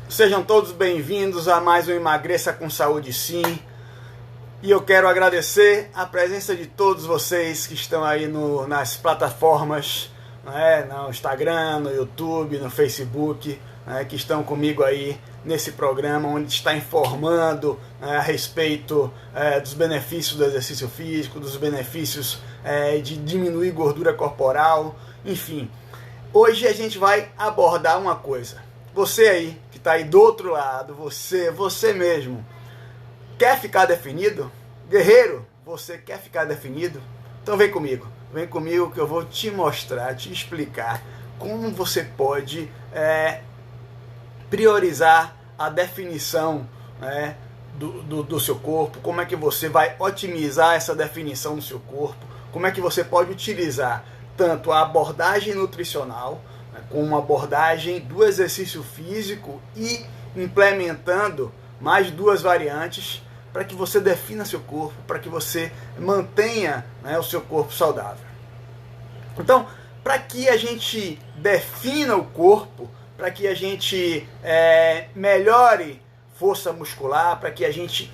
Sejam todos bem-vindos a mais um Emagreça com Saúde Sim. E eu quero agradecer a presença de todos vocês que estão aí nas plataformas, no Instagram, no YouTube, no Facebook, que estão comigo aí nesse programa, onde está informando a respeito dos benefícios do exercício físico, dos benefícios de diminuir gordura corporal, enfim. Hoje a gente vai abordar uma coisa. Você aí, que está aí do outro lado, você mesmo, quer ficar definido? Guerreiro, você quer ficar definido? Então vem comigo que eu vou te mostrar, te explicar como você pode priorizar a definição do seu corpo, como é que você vai otimizar essa definição do seu corpo, como é que você pode utilizar tanto a abordagem nutricional, com uma abordagem do exercício físico e implementando mais duas variantes para que você defina seu corpo, para que você mantenha o seu corpo saudável. Então, para que a gente defina o corpo, para que a gente melhore força muscular, para que a gente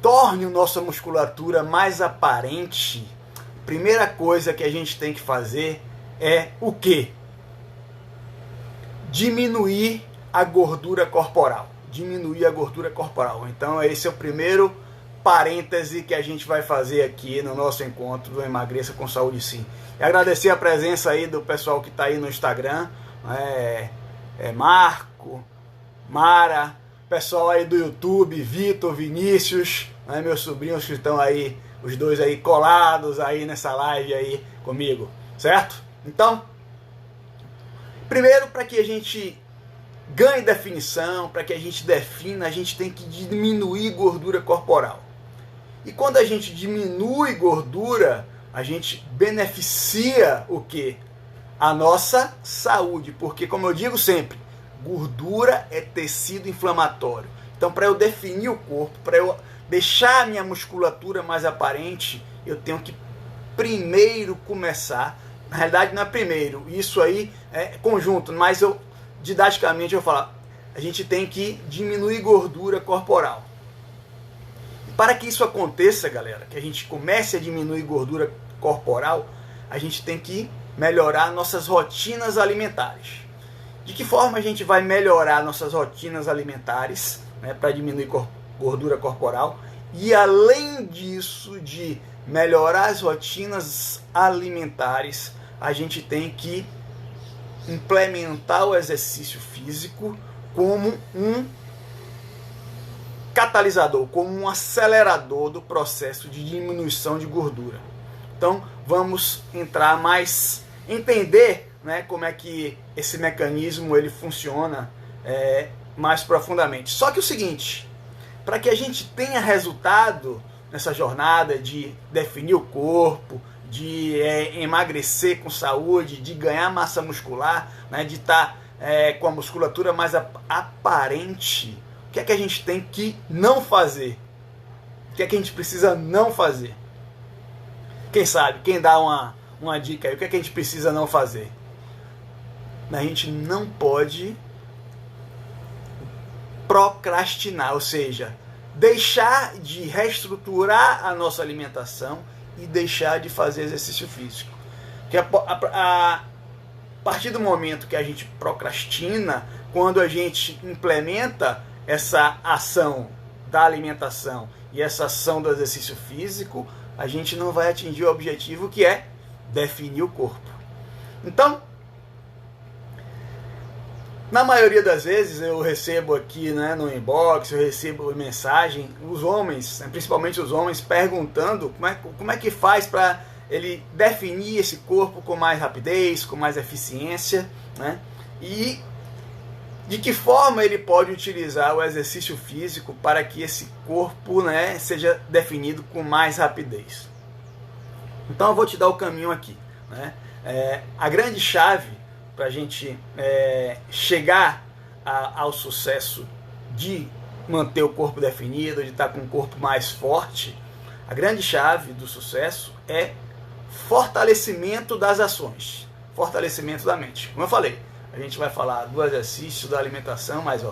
torne a nossa musculatura mais aparente, a primeira coisa que a gente tem que fazer é o quê? Diminuir a gordura corporal. Diminuir a gordura corporal. Então esse é o primeiro parêntese que a gente vai fazer aqui no nosso encontro do Emagreça com Saúde Sim. E agradecer a presença aí do pessoal que está aí no Instagram, Marco, Mara, pessoal aí do YouTube, Vitor, Vinícius, meus sobrinhos que estão aí, os dois aí colados aí nessa live aí comigo, certo? Então, primeiro, para que a gente ganhe definição, para que a gente defina, a gente tem que diminuir gordura corporal. E quando a gente diminui gordura, a gente beneficia o quê? A nossa saúde, porque, como eu digo sempre, gordura é tecido inflamatório. Então, para eu definir o corpo, para eu deixar a minha musculatura mais aparente, eu tenho que primeiro começar. Na realidade não é primeiro, isso aí é conjunto, mas didaticamente eu vou falar, a gente tem que diminuir gordura corporal. Para que isso aconteça, galera, que a gente comece a diminuir gordura corporal, a gente tem que melhorar nossas rotinas alimentares. De que forma a gente vai melhorar nossas rotinas alimentares, para diminuir gordura corporal? E além disso, de melhorar as rotinas alimentares, a gente tem que implementar o exercício físico como um catalisador, como um acelerador do processo de diminuição de gordura. Então, vamos entrar entender como é que esse mecanismo ele funciona mais profundamente. Só que o seguinte, para que a gente tenha resultado nessa jornada de definir o corpo, de emagrecer com saúde, de ganhar massa muscular, de estar com a musculatura mais aparente, o que é que a gente tem que não fazer? O que é que a gente precisa não fazer? Quem sabe? Quem dá uma dica aí? O que é que a gente precisa não fazer? A gente não pode procrastinar, ou seja, deixar de reestruturar a nossa alimentação e deixar de fazer exercício físico. Porque a partir do momento que a gente procrastina, quando a gente implementa essa ação da alimentação e essa ação do exercício físico, a gente não vai atingir o objetivo que é definir o corpo. Então, na maioria das vezes eu recebo aqui no inbox, eu recebo mensagem, os homens, principalmente os homens, perguntando como é que faz para ele definir esse corpo com mais rapidez, com mais eficiência, e de que forma ele pode utilizar o exercício físico para que esse corpo seja definido com mais rapidez. Então eu vou te dar o caminho aqui. A grande chave para a gente chegar ao sucesso de manter o corpo definido, de estar com um corpo mais forte, a grande chave do sucesso é fortalecimento das ações, fortalecimento da mente. Como eu falei, a gente vai falar do exercício, da alimentação, mas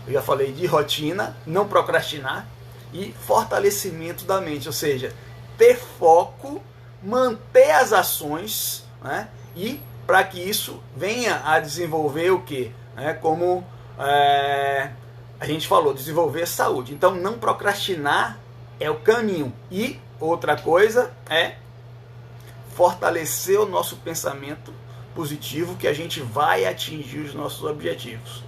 Eu já falei de rotina, não procrastinar, e fortalecimento da mente, ou seja, ter foco, manter as ações, né? E para que isso venha a desenvolver o quê? Como a gente falou, desenvolver saúde. Então, não procrastinar é o caminho. E outra coisa é fortalecer o nosso pensamento positivo, que a gente vai atingir os nossos objetivos.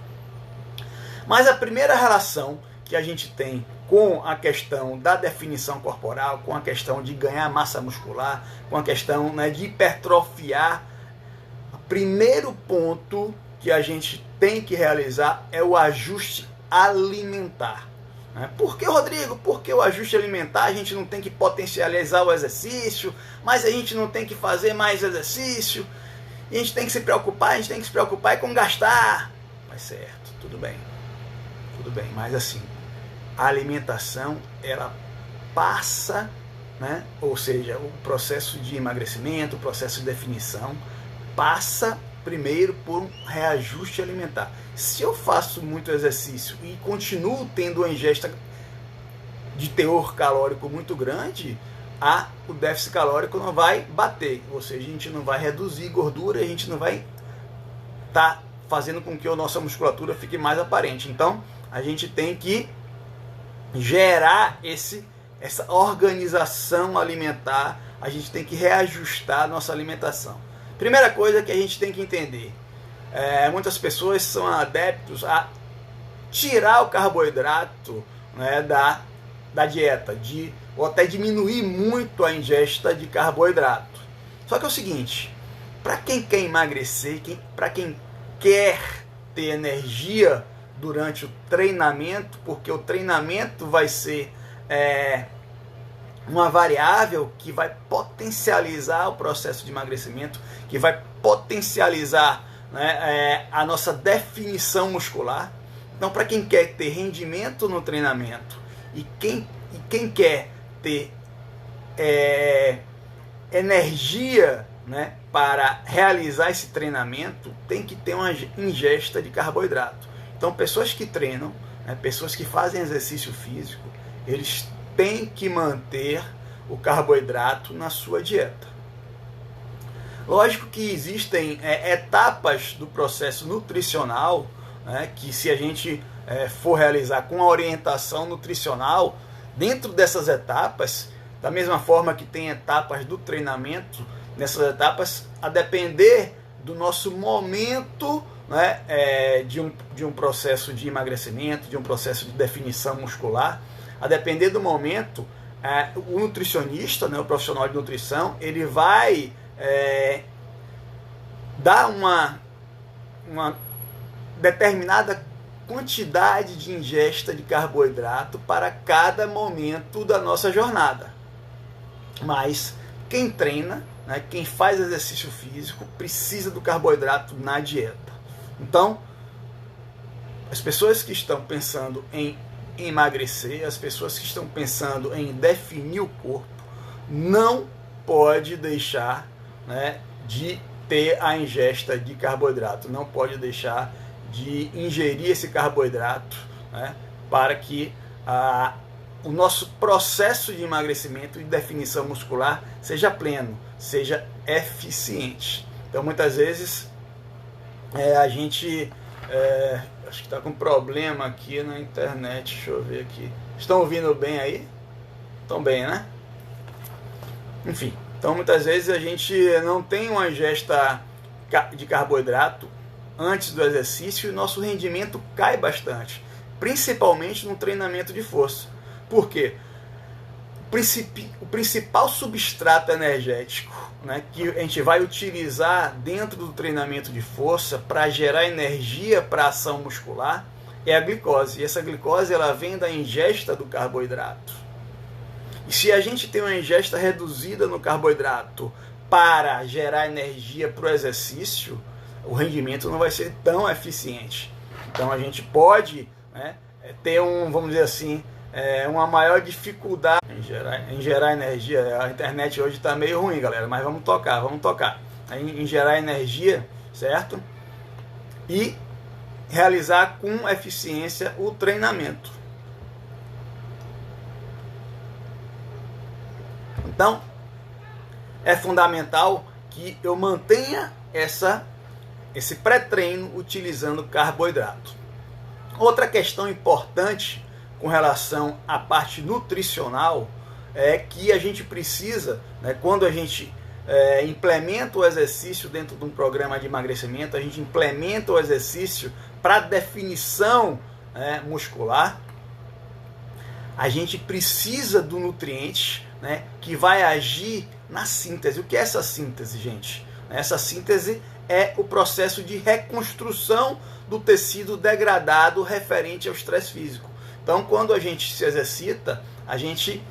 Mas a primeira relação que a gente tem com a questão da definição corporal, com a questão de ganhar massa muscular, com a questão, né, de hipertrofiar, o primeiro ponto que a gente tem que realizar é o ajuste alimentar. Por que, Rodrigo? Porque o ajuste alimentar, a gente não tem que potencializar o exercício, mas a gente não tem que fazer mais exercício, e a gente tem que se preocupar com gastar. Mas certo, tudo bem, mas assim, a alimentação, ela passa, né? Ou seja, o processo de emagrecimento, o processo de definição, passa primeiro por um reajuste alimentar. Se eu faço muito exercício e continuo tendo uma ingesta de teor calórico muito grande, o déficit calórico não vai bater, ou seja, a gente não vai reduzir gordura, a gente não vai estar fazendo com que a nossa musculatura fique mais aparente. Então, a gente tem que gerar essa organização alimentar, a gente tem que reajustar a nossa alimentação. Primeira coisa que a gente tem que entender, muitas pessoas são adeptos a tirar o carboidrato, né, da dieta, ou até diminuir muito a ingesta de carboidrato. Só que é o seguinte, para quem quer emagrecer, para quem quer ter energia durante o treinamento, porque o treinamento vai ser uma variável que vai potencializar o processo de emagrecimento, que vai potencializar, né, a nossa definição muscular. Então, para quem quer ter rendimento no treinamento e quem quer ter energia, né, para realizar esse treinamento, tem que ter uma ingesta de carboidrato. Então, pessoas que treinam, né, pessoas que fazem exercício físico, eles têm que manter o carboidrato na sua dieta. Lógico que existem etapas do processo nutricional, né, que se a gente for realizar com a orientação nutricional, dentro dessas etapas, da mesma forma que tem etapas do treinamento, nessas etapas, a depender do nosso momento, né, de um processo de emagrecimento, de um processo de definição muscular, a depender do momento, o nutricionista, né, o profissional de nutrição, ele vai dar uma determinada quantidade de ingesta de carboidrato para cada momento da nossa jornada. Mas quem treina, né, quem faz exercício físico, precisa do carboidrato na dieta. Então, as pessoas que estão pensando em emagrecer, as pessoas que estão pensando em definir o corpo, não pode deixar, né, de ter a ingesta de carboidrato, não pode deixar de ingerir esse carboidrato, né, para que o nosso processo de emagrecimento e definição muscular seja pleno, seja eficiente. Então, muitas vezes, a gente acho que está com problema aqui na internet, deixa eu ver aqui. Estão ouvindo bem aí? Estão bem, né? Enfim, então muitas vezes a gente não tem uma ingesta de carboidrato antes do exercício e o nosso rendimento cai bastante, principalmente no treinamento de força. Por quê? O principal substrato energético, né, que a gente vai utilizar dentro do treinamento de força para gerar energia para a ação muscular é a glicose. E essa glicose, ela vem da ingesta do carboidrato. E se a gente tem uma ingesta reduzida no carboidrato para gerar energia para o exercício, o rendimento não vai ser tão eficiente. Então a gente pode, né, ter vamos dizer assim, uma maior dificuldade em gerar energia. A internet hoje está meio ruim, galera, mas vamos tocar. Em gerar energia, certo? E realizar com eficiência o treinamento. Então, é fundamental que eu mantenha esse pré-treino utilizando carboidrato. Outra questão importante com relação à parte nutricional é que a gente precisa, né, quando a gente implementa o exercício dentro de um programa de emagrecimento, a gente implementa o exercício para definição muscular, a gente precisa do nutriente, né, que vai agir na síntese. O que é essa síntese, gente? Essa síntese é o processo de reconstrução do tecido degradado referente ao estresse físico. Então, quando a gente se exercita, a gente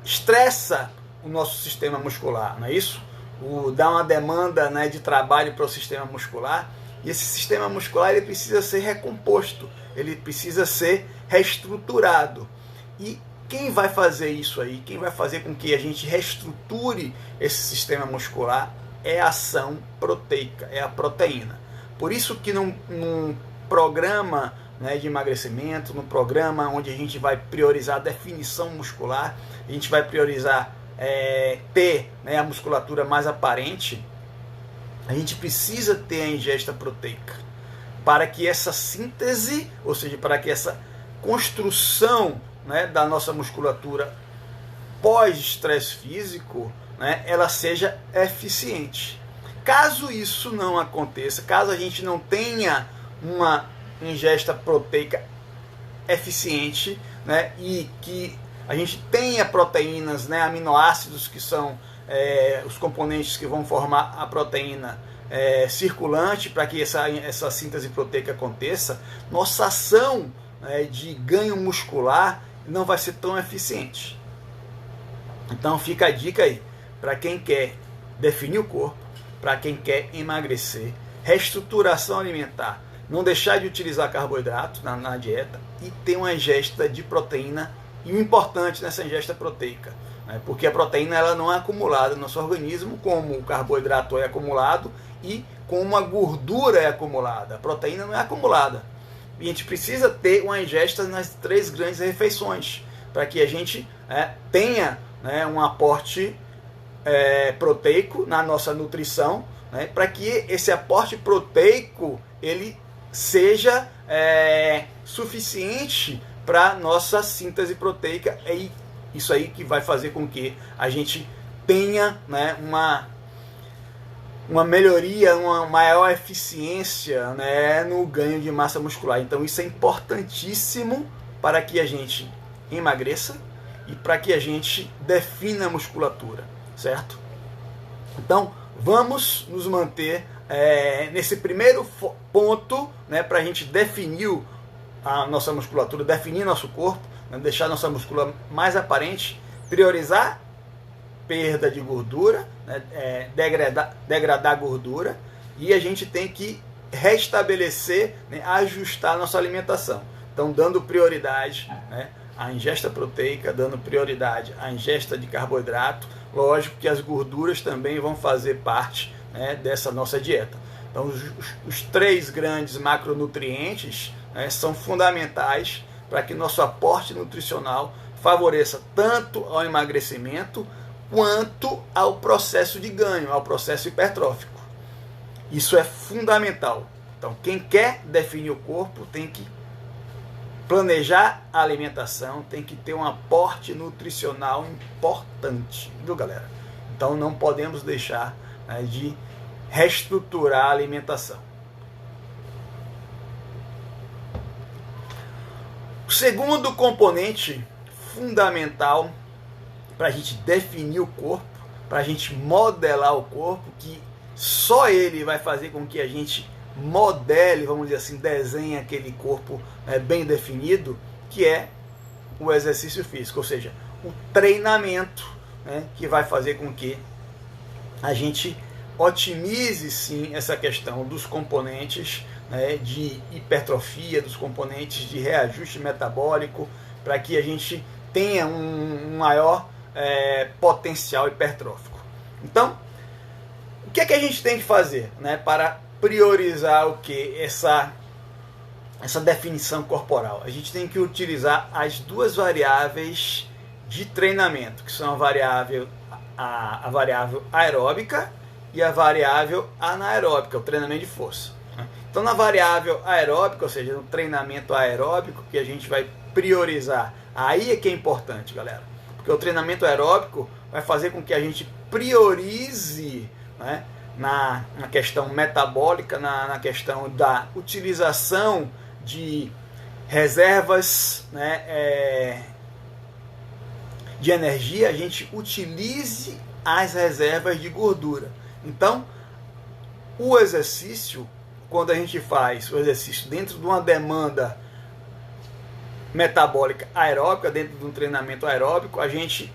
estressa o nosso sistema muscular, não é isso? Dá uma demanda, né, de trabalho para o sistema muscular, e esse sistema muscular ele precisa ser recomposto, ele precisa ser reestruturado. E quem vai fazer isso aí, quem vai fazer com que a gente reestruture esse sistema muscular é a ação proteica, é a proteína. Por isso que num programa, né, de emagrecimento, num programa onde a gente vai priorizar a definição muscular, a gente vai priorizar ter, né, a musculatura mais aparente, a gente precisa ter a ingesta proteica para que essa síntese, ou seja, para que essa construção, né, da nossa musculatura pós-estresse físico, né, ela seja eficiente. Caso isso não aconteça, caso a gente não tenha uma ingesta proteica eficiente, né, e que a gente tenha proteínas, né, aminoácidos, que são os componentes que vão formar a proteína circulante para que essa síntese proteica aconteça, nossa ação de ganho muscular não vai ser tão eficiente. Então fica a dica aí, para quem quer definir o corpo, para quem quer emagrecer, reestruturação alimentar, não deixar de utilizar carboidrato na dieta e ter uma ingesta de proteína. E o importante nessa ingesta proteica, né, porque a proteína ela não é acumulada no nosso organismo como o carboidrato é acumulado e como a gordura é acumulada. A proteína não é acumulada. E a gente precisa ter uma ingesta nas 3 grandes refeições para que a gente tenha, né, um aporte proteico na nossa nutrição, né, para que esse aporte proteico ele seja suficiente para nossa síntese proteica. É isso aí que vai fazer com que a gente tenha, né, uma melhoria, uma maior eficiência, né, no ganho de massa muscular. Então isso é importantíssimo para que a gente emagreça e para que a gente defina a musculatura, certo? Então vamos nos manter nesse primeiro ponto, né, para a gente definir a nossa musculatura, definir nosso corpo, né, deixar nossa musculatura mais aparente, priorizar perda de gordura, né, degradar gordura, e a gente tem que restabelecer, né, ajustar a nossa alimentação. Então, dando prioridade, né, à ingesta proteica, dando prioridade à ingesta de carboidrato. Lógico que as gorduras também vão fazer parte, né, dessa nossa dieta. Então, os 3 grandes macronutrientes, né, são fundamentais para que nosso aporte nutricional favoreça tanto ao emagrecimento quanto ao processo de ganho, ao processo hipertrófico. Isso é fundamental. Então, quem quer definir o corpo tem que planejar a alimentação, tem que ter um aporte nutricional importante, viu, galera? Então, não podemos deixar, né, de reestruturar a alimentação. O segundo componente fundamental para a gente definir o corpo, para a gente modelar o corpo, que só ele vai fazer com que a gente modele, vamos dizer assim, desenhe aquele corpo bem definido, que é o exercício físico, ou seja, o treinamento, né, que vai fazer com que a gente otimize sim essa questão dos componentes, né, de hipertrofia, dos componentes de reajuste metabólico, para que a gente tenha um maior potencial hipertrófico. Então, o que é que a gente tem que fazer, né, para priorizar o que? Essa definição corporal. A gente tem que utilizar as duas variáveis de treinamento, que são a variável aeróbica e a variável anaeróbica, o treinamento de força. Então, na variável aeróbica, ou seja, no treinamento aeróbico, que a gente vai priorizar, aí é que é importante, galera, porque o treinamento aeróbico vai fazer com que a gente priorize, né, na questão metabólica, na questão da utilização de reservas, né, de energia, a gente utilize as reservas de gordura. Então, o exercício, quando a gente faz o exercício dentro de uma demanda metabólica aeróbica, dentro de um treinamento aeróbico, a gente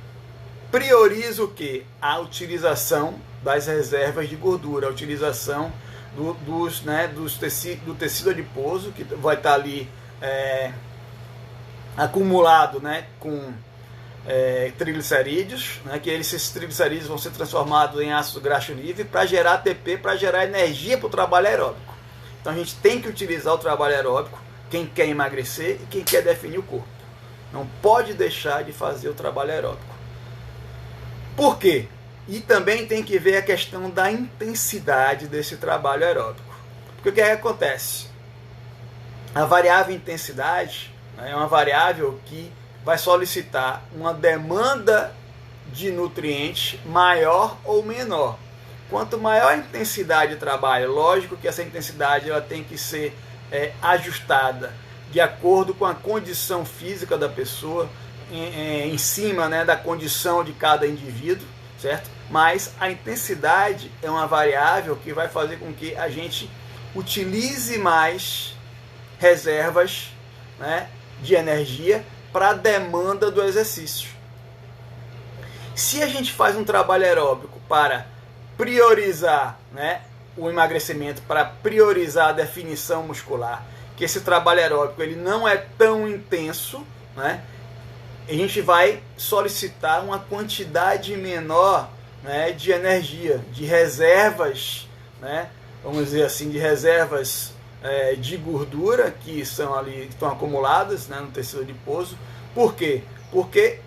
prioriza o que? A utilização das reservas de gordura, a utilização do tecido adiposo, que vai estar ali acumulado, né, com triglicerídeos, né, que esses triglicerídeos vão ser transformados em ácido graxo livre para gerar ATP, para gerar energia para o trabalho aeróbico. Então a gente tem que utilizar o trabalho aeróbico, quem quer emagrecer e quem quer definir o corpo. Não pode deixar de fazer o trabalho aeróbico. Por quê? E também tem que ver a questão da intensidade desse trabalho aeróbico. Porque o que acontece? A variável intensidade, né, é uma variável que vai solicitar uma demanda de nutrientes maior ou menor. Quanto maior a intensidade de trabalho, lógico que essa intensidade ela tem que ser ajustada de acordo com a condição física da pessoa, em cima, né, da condição de cada indivíduo, certo? Mas a intensidade é uma variável que vai fazer com que a gente utilize mais reservas, né, de energia para a demanda do exercício. Se a gente faz um trabalho aeróbico para priorizar, né, o emagrecimento, para priorizar a definição muscular, que esse trabalho aeróbico ele não é tão intenso, né, a gente vai solicitar uma quantidade menor, né, de energia, de reservas, né, vamos dizer assim, de reservas de gordura que estão acumuladas, né, no tecido adiposo. Por quê? Porque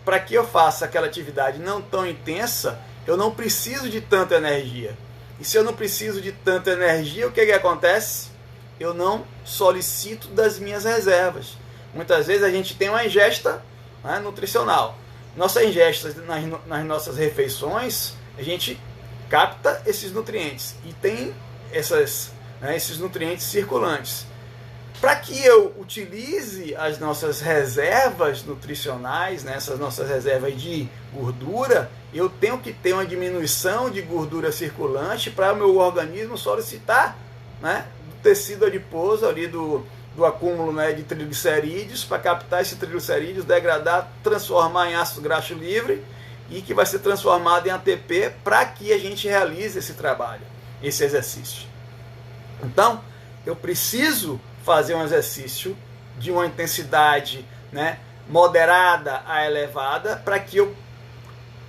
para que eu faça aquela atividade não tão intensa, eu não preciso de tanta energia. E se eu não preciso de tanta energia, o que acontece? Eu não solicito das minhas reservas. Muitas vezes a gente tem uma ingesta, né, nutricional. Nossa ingesta nas nossas refeições, a gente capta esses nutrientes e tem esses nutrientes circulantes. Para que eu utilize as nossas reservas nutricionais, né, essas nossas reservas de gordura, eu tenho que ter uma diminuição de gordura circulante para o meu organismo solicitar, né, do tecido adiposo, ali do acúmulo, né, de triglicerídeos, para captar esses triglicerídeos, degradar, transformar em ácido graxo livre e que vai ser transformado em ATP para que a gente realize esse trabalho, esse exercício. Então, eu preciso fazer um exercício de uma intensidade, né, moderada a elevada para que eu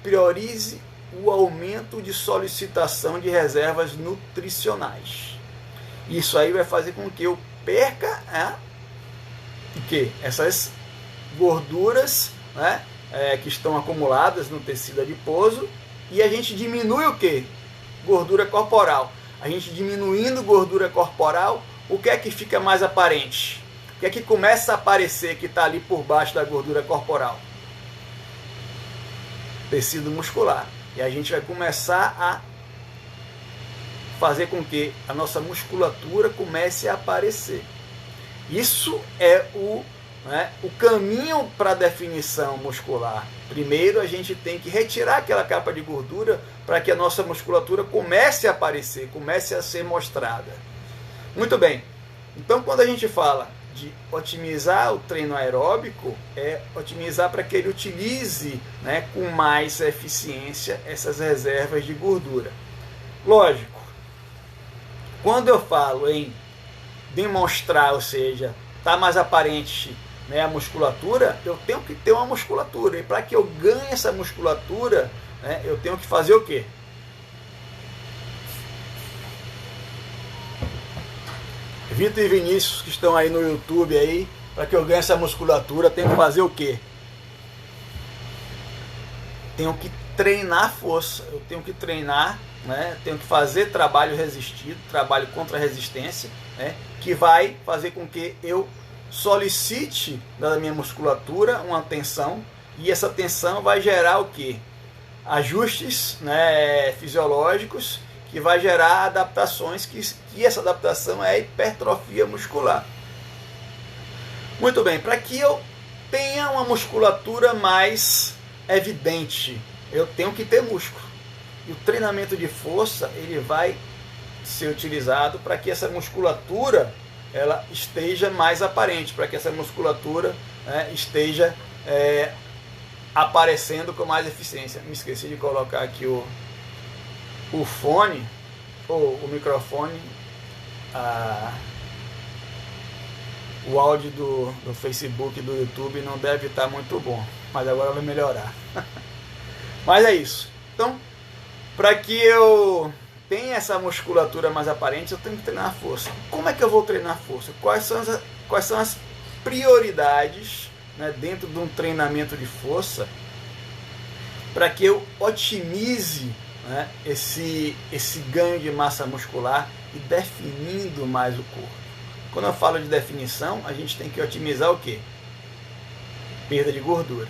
priorize o aumento de solicitação de reservas nutricionais. Isso aí vai fazer com que eu perca essas gorduras, né, que estão acumuladas no tecido adiposo, e a gente diminui o que? Gordura corporal. A gente diminuindo gordura corporal, o que é que fica mais aparente? O que é que começa a aparecer que está ali por baixo da gordura corporal? Tecido muscular. E a gente vai começar a fazer com que a nossa musculatura comece a aparecer. Isso é o caminho para a definição muscular. Primeiro a gente tem que retirar aquela capa de gordura para que a nossa musculatura comece a aparecer, comece a ser mostrada. Muito bem. Então quando a gente fala de otimizar o treino aeróbico, é otimizar para que ele utilize, né, com mais eficiência essas reservas de gordura. Lógico, quando eu falo em demonstrar, ou seja, está mais aparente, né, a musculatura, eu tenho que ter uma musculatura. E para que eu ganhe essa musculatura, né, eu tenho que fazer o quê? Vitor e Vinícius que estão aí no YouTube aí, para que eu ganhe essa musculatura, tenho que fazer o quê? Tenho que treinar força, eu tenho que treinar, né? Tenho que fazer trabalho resistido, trabalho contra a resistência, né? Que vai fazer com que eu solicite da minha musculatura uma tensão, e essa tensão vai gerar o quê? Ajustes, né, fisiológicos, que vai gerar adaptações, que essa adaptação é a hipertrofia muscular. Muito bem, para que eu tenha uma musculatura mais evidente, eu tenho que ter músculo. E o treinamento de força, ele vai ser utilizado para que essa musculatura ela esteja mais aparente, para que essa musculatura, né, esteja aparecendo com mais eficiência. Me esqueci de colocar aqui o fone, ou o microfone, o áudio do Facebook e do YouTube não deve estar muito bom, mas agora vai melhorar. Mas é isso. Então, para que eu tenha essa musculatura mais aparente, eu tenho que treinar força. Como é que eu vou treinar força? Quais são as prioridades, né, dentro de um treinamento de força para que eu otimize, né, esse ganho de massa muscular e definindo mais o corpo? Quando eu falo de definição, a gente tem que otimizar o quê? Perda de gordura.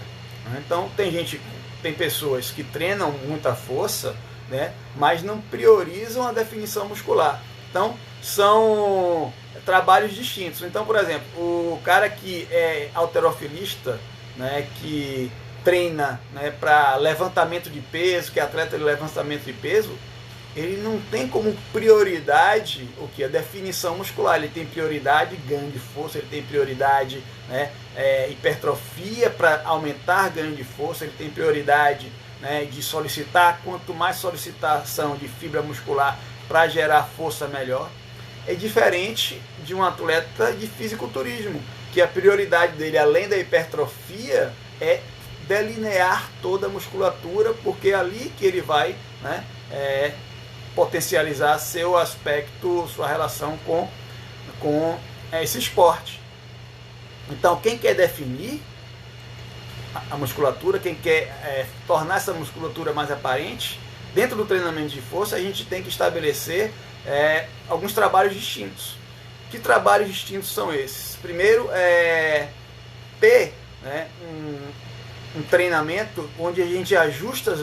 Então tem pessoas que treinam muita força, né, mas não priorizam a definição muscular. Então são trabalhos distintos. Então, por exemplo, o cara que é halterofilista, né, que treina, né, para levantamento de peso, que é atleta de levantamento de peso, ele não tem como prioridade o que? A definição muscular. Ele tem prioridade ganho de força, ele tem prioridade, né, hipertrofia para aumentar ganho de força, ele tem prioridade, né, de solicitar, quanto mais solicitação de fibra muscular para gerar força melhor. É diferente de um atleta de fisiculturismo, que a prioridade dele, além da hipertrofia, é delinear toda a musculatura, porque é ali que ele vai, né, potencializar seu aspecto, sua relação com esse esporte. Então, quem quer definir a musculatura, quem quer tornar essa musculatura mais aparente, dentro do treinamento de força, a gente tem que estabelecer alguns trabalhos distintos. Que trabalhos distintos são esses? Primeiro, ter, né, um treinamento onde a gente ajusta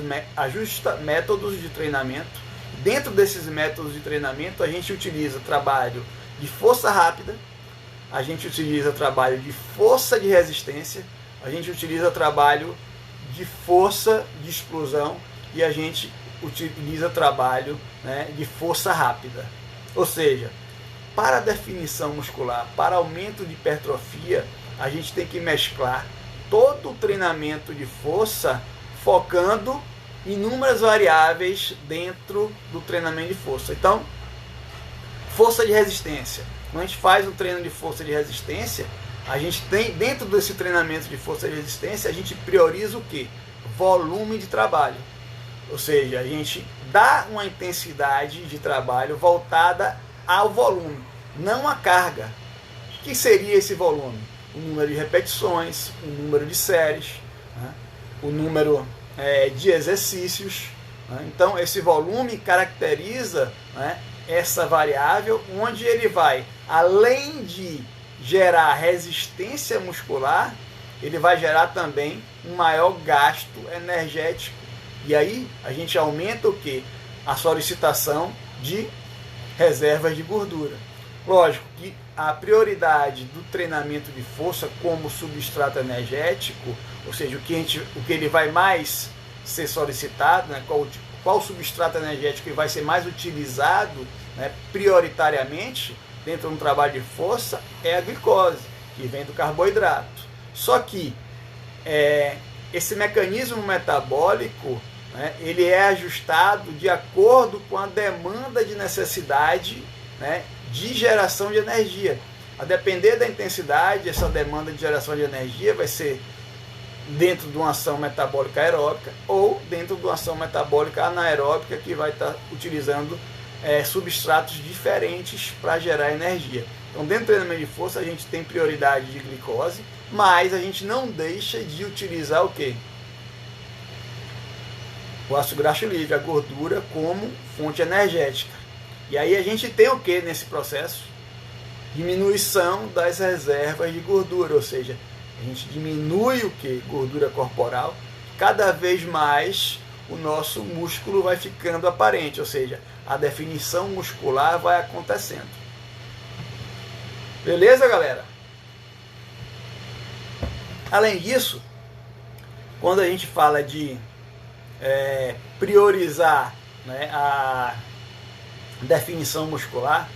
métodos de treinamento. Dentro desses métodos de treinamento, a gente utiliza trabalho de força rápida, a gente utiliza trabalho de força de resistência, a gente utiliza trabalho de força de explosão e a gente utiliza trabalho, né, de força rápida. Ou seja, para definição muscular, para aumento de hipertrofia, a gente tem que mesclar todo o treinamento de força focando inúmeras variáveis dentro do treinamento de força. Então, força de resistência. Quando a gente faz um treino de força de resistência, a gente tem, dentro desse treinamento de força de resistência, a gente prioriza o quê? Volume de trabalho. Ou seja, a gente dá uma intensidade de trabalho voltada ao volume, não à carga. O que seria esse volume? O número de repetições, o número de séries, né? O número de exercícios, né? Então, esse volume caracteriza, né, essa variável, onde ele vai, além de gerar resistência muscular, ele vai gerar também um maior gasto energético. E aí a gente aumenta o que? A solicitação de reservas de gordura. Lógico que a prioridade do treinamento de força como substrato energético, ou seja, o que ele vai mais ser solicitado, né, qual substrato energético que vai ser mais utilizado, né, prioritariamente dentro de um trabalho de força, é a glicose, que vem do carboidrato. Só que esse mecanismo metabólico, né, ele é ajustado de acordo com a demanda de necessidade, né, de geração de energia. A depender da intensidade, essa demanda de geração de energia vai ser dentro de uma ação metabólica aeróbica ou dentro de uma ação metabólica anaeróbica, que vai estar utilizando substratos diferentes para gerar energia. Então, dentro do treinamento de força, a gente tem prioridade de glicose, mas a gente não deixa de utilizar o quê? O ácido graxo livre, a gordura, como fonte energética. E aí a gente tem o que nesse processo? Diminuição das reservas de gordura, ou seja, a gente diminui o que? Gordura corporal. Cada vez mais o nosso músculo vai ficando aparente, ou seja, a definição muscular vai acontecendo. Beleza, galera? Além disso, quando a gente fala de priorizar, né, a definição muscular,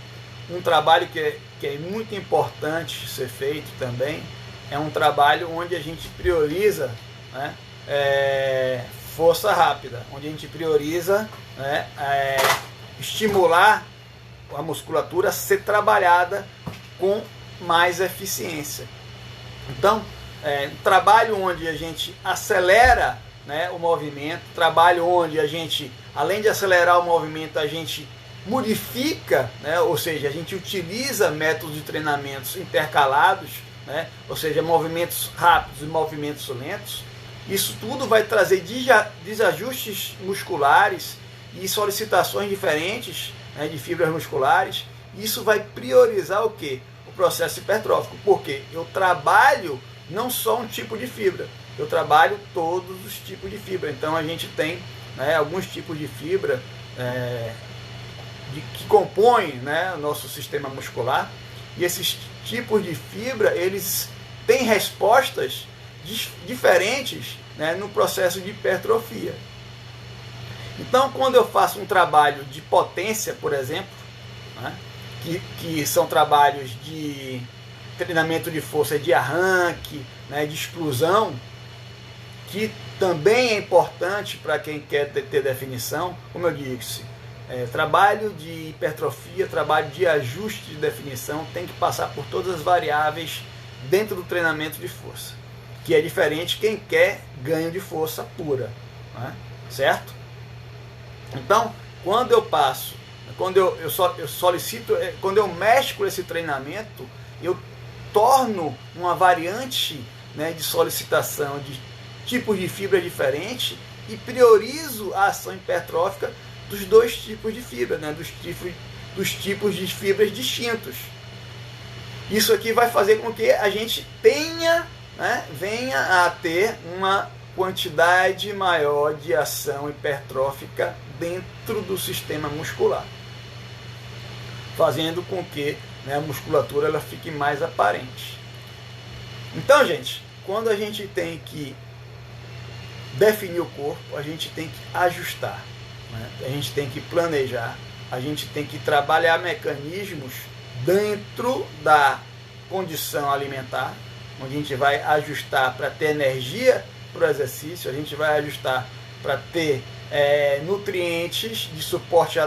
um trabalho que é muito importante ser feito também é um trabalho onde a gente prioriza, né, força rápida, onde a gente prioriza, né, estimular a musculatura a ser trabalhada com mais eficiência. Então, um trabalho onde a gente acelera, né, o movimento, trabalho onde a gente, além de acelerar o movimento, a gente modifica, né, ou seja, a gente utiliza métodos de treinamentos intercalados, né, ou seja, movimentos rápidos e movimentos lentos. Isso tudo vai trazer desajustes musculares e solicitações diferentes, né, de fibras musculares. Isso vai priorizar o quê? O processo hipertrófico, porque eu trabalho não só um tipo de fibra, eu trabalho todos os tipos de fibra. Então a gente tem, né, alguns tipos de fibra que compõem, né, o nosso sistema muscular, e esses tipos de fibra eles têm respostas diferentes, né, no processo de hipertrofia. Então, quando eu faço um trabalho de potência, por exemplo, né, que são trabalhos de treinamento de força de arranque, né, de exclusão, que também é importante para quem quer ter definição, como eu disse, trabalho de hipertrofia, trabalho de ajuste de definição, tem que passar por todas as variáveis dentro do treinamento de força, que é diferente quem quer ganho de força pura, né? Certo? Então, quando eu passo, quando eu solicito, quando eu mesclo esse treinamento, eu torno uma variante, né, de solicitação de tipos de fibra diferentes e priorizo a ação hipertrófica dos dois tipos de fibra, né, dos tipos de fibras distintos. Isso aqui vai fazer com que a gente tenha, né, venha a ter uma quantidade maior de ação hipertrófica dentro do sistema muscular, fazendo com que, né, a musculatura ela fique mais aparente. Então, gente, quando a gente tem que definir o corpo, a gente tem que ajustar, né? A gente tem que planejar, a gente tem que trabalhar mecanismos dentro da condição alimentar, onde a gente vai ajustar para ter energia para o exercício, a gente vai ajustar para ter nutrientes de suporte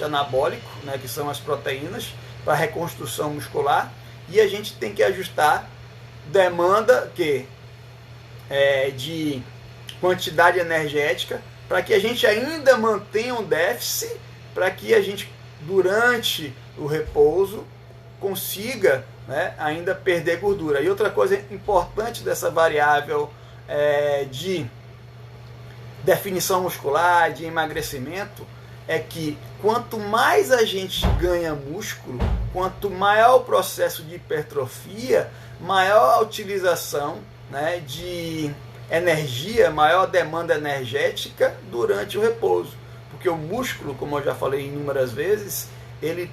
anabólico, né, que são as proteínas, para reconstrução muscular, e a gente tem que ajustar demanda de quantidade energética para que a gente ainda mantenha um déficit, para que a gente, durante o repouso, consiga, né, ainda perder gordura. E outra coisa importante dessa variável de definição muscular, de emagrecimento, é que quanto mais a gente ganha músculo, quanto maior o processo de hipertrofia, maior a utilização, né, de energia, maior demanda energética durante o repouso. Porque o músculo, como eu já falei inúmeras vezes, ele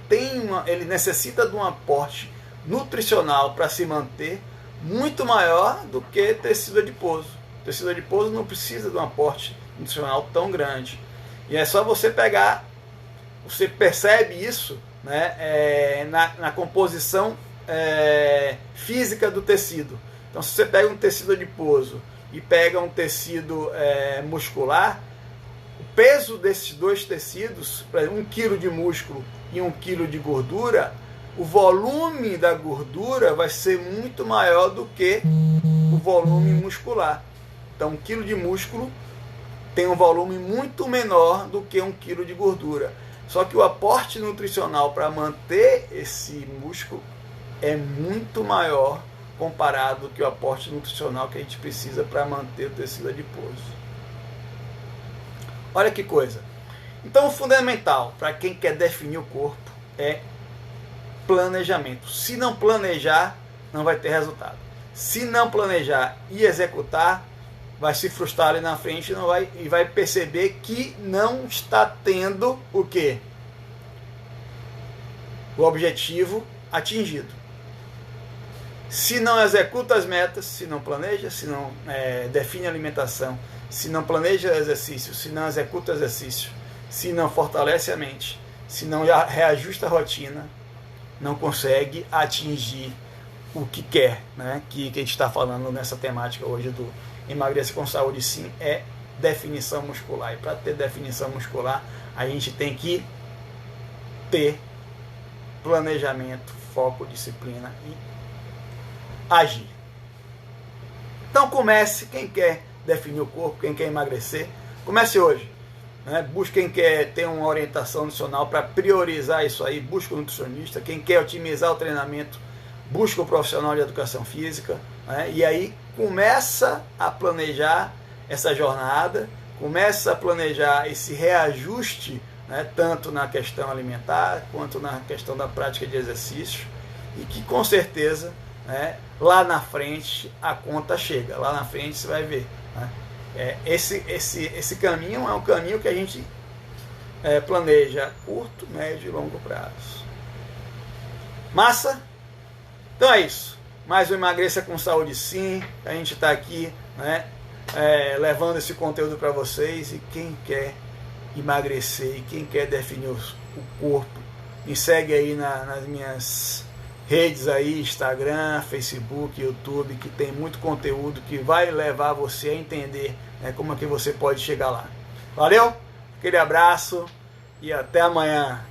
necessita de um aporte nutricional para se manter muito maior do que tecido adiposo. O tecido adiposo não precisa de um aporte nutricional tão grande. E é só você pegar, você percebe isso, né, na composição física do tecido. Então, se você pega um tecido adiposo e pega um tecido muscular, o peso desses dois tecidos, 1 kg de músculo e 1 kg de gordura, o volume da gordura vai ser muito maior do que o volume muscular. Então, 1 kg de músculo tem um volume muito menor do que 1 kg de gordura. Só que o aporte nutricional para manter esse músculo é muito maior comparado que o aporte nutricional que a gente precisa para manter o tecido adiposo. Olha que coisa. Então, o fundamental para quem quer definir o corpo é planejamento. Se não planejar, não vai ter resultado. Se não planejar e executar, vai se frustrar ali na frente e vai perceber que não está tendo o quê? O objetivo atingido. Se não executa as metas, se não planeja, se não define a alimentação, se não planeja exercício, se não executa exercício, se não fortalece a mente, se não reajusta a rotina, não consegue atingir o que quer, né? Que a gente está falando nessa temática hoje do Emagreça com Saúde, sim, é definição muscular. E para ter definição muscular, a gente tem que ter planejamento, foco, disciplina e agir. Então comece, quem quer definir o corpo, quem quer emagrecer, comece hoje. Busque quem quer ter uma orientação nutricional para priorizar isso aí, busque um nutricionista. Quem quer otimizar o treinamento, busque um profissional de educação física, e aí começa a planejar essa jornada, começa a planejar esse reajuste, tanto na questão alimentar quanto na questão da prática de exercício, e que com certeza lá na frente a conta chega, lá na frente você vai ver. Esse caminho é um caminho que a gente planeja a curto, médio e longo prazo. Massa? Então é isso. Mais um Emagreça com Saúde, sim. A gente está aqui levando esse conteúdo para vocês. E quem quer emagrecer e quem quer definir o corpo, me segue aí nas minhas redes aí, Instagram, Facebook, YouTube, que tem muito conteúdo que vai levar você a entender como é que você pode chegar lá. Valeu? Aquele abraço e até amanhã.